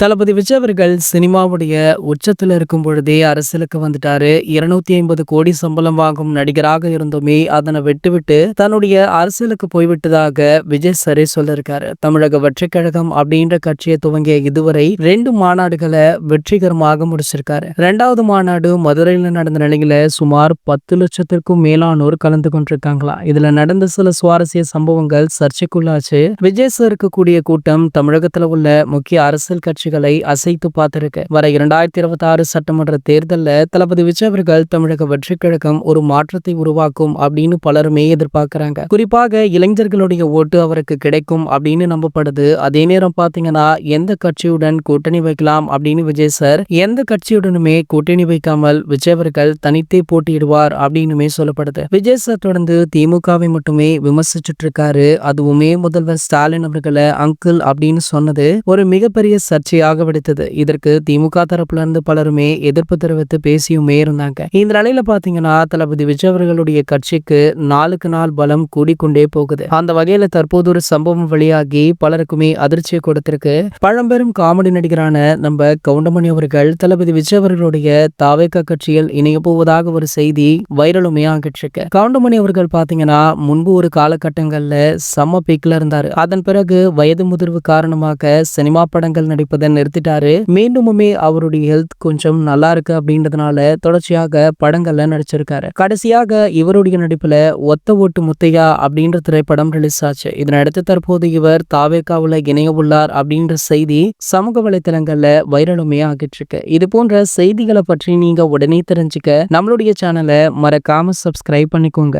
தளபதி விஜய் அவர்கள் சினிமாவுடைய உச்சத்துல இருக்கும் பொழுதே அரசியலுக்கு வந்துட்டாரு. 250 கோடி சம்பளம் வாங்கும் நடிகராக இருந்துமே அதனை விட்டுவிட்டு தன்னுடைய அரசியலுக்கு போய்விட்டதாக விஜய் சாரே சொல்லியிருக்காரு. தமிழக வெற்றிக் கழகம் அப்படின்ற கட்சியை துவங்கிய இதுவரை 2 மாநாடுகளை வெற்றிகரமாக முடிச்சிருக்காரு. 2வது மாநாடு மதுரையில் நடந்த நிலையில சுமார் 10 லட்சத்திற்கும் மேலானோர் கலந்து கொண்டிருக்காங்களாம். இதுல நடந்த சில சுவாரஸ்ய சம்பவங்கள் சர்ச்சைக்குள்ளாச்சு. விஜய் சாருக்கு கூடிய கூட்டம் தமிழகத்துல உள்ள முக்கிய அரசியல் கட்சிகளை அசைத்து பார்த்திருக்கு. வர 2026 சட்டமன்ற தேர்தலில் தளபதி விஜய் அவர்கள் தமிழக வெற்றிக் கழகம் ஒரு மாற்றத்தை உருவாக்கும் அப்படின்னு பலருமே எதிர்பார்க்கிறாங்க. குறிப்பாக இளைஞர்களுடைய ஓட்டு அவருக்கு கிடைக்கும் அப்படின்னு நம்பப்படுது. அதே நேரம் பாத்தீங்கன்னா எந்த கட்சியுடன் கூட்டணி வைக்கலாம் அப்படின்னு விஜய் சார் எந்த கட்சியுடனுமே கூட்டணி வைக்காமல் விஜய் அவர்கள் தனித்தே போட்டியிடுவார் அப்படின்னுமே சொல்லப்படுது. விஜய் சார் தொடர்ந்து திமுகவை மட்டுமே விமர்சிச்சுட்டு இருக்காரு. அதுவுமே முதல்வர் ஸ்டாலின் அவர்களை அங்கிள் அப்படின்னு சொன்னது ஒரு மிகப்பெரிய சர்ச்சையாக வெடித்தது. இதற்கு திமுக தரப்புல இருந்து பலருமே எதிர்ப்பு தெரிவித்து பேசியுமே இருந்தாங்க. இந்த நிலையில பாத்தீங்கன்னா தளபதி விஜய் அவர்களுடைய கட்சிக்கு நாளுக்கு நாள் பலம் கூடிக்கொண்டே போகுது. அந்த வகையில தற்போது ஒரு சம்பவம் வெளியாகி பலருக்குமே அதிர்ச்சியை கொடுத்திருக்கு. பழம்பெரும் காமெடி நடிகரான நம்ம கவுண்டமணி அவர்கள் தளபதி விஜய் அவர்களுடைய தாவேகா கட்சியில் இணைய போவதாக ஒரு செய்தி வைரலுமே ஆகிட்டு இருக்கு. கவுண்டமணி அவர்கள் பாத்தீங்கன்னா முன்பு ஒரு காலகட்டங்கள்ல செம்ம பீக்ல இருந்தாரு. அதன் பிறகு வயது முதிர்வு காரணமாக சினிமா படங்கள் நடிப்பதை நிறுத்திட்டாரு. மீண்டுமே அவருடைய ஹெல்த் கொஞ்சம் நல்லா இருக்கு அப்படின்றதுனால தொடர்ச்சியாக படங்கள்ல நடிச்சிருக்காரு. கடைசியாக இவருடைய நடிப்புல ஒத்த ஓட்டு முத்தையா அப்படின்ற திரைப்படம் ரிலீஸ் ஆச்சு. இதனையடுத்து தற்போது இவர் தாவேகாவுல இணைய உள்ளார் அப்படின்ற செய்தி சமூக வலைத்தளங்கள்ல வைரலுமே ஆகிட்டு இருக்கு. இது போன்ற செய்திகளை பற்றி நீங்க உடனே தெரிஞ்சுக்க நம்மளுடைய சேனலை மறக்காம சப்ஸ்கிரைப் பண்ணிக்கோங்க.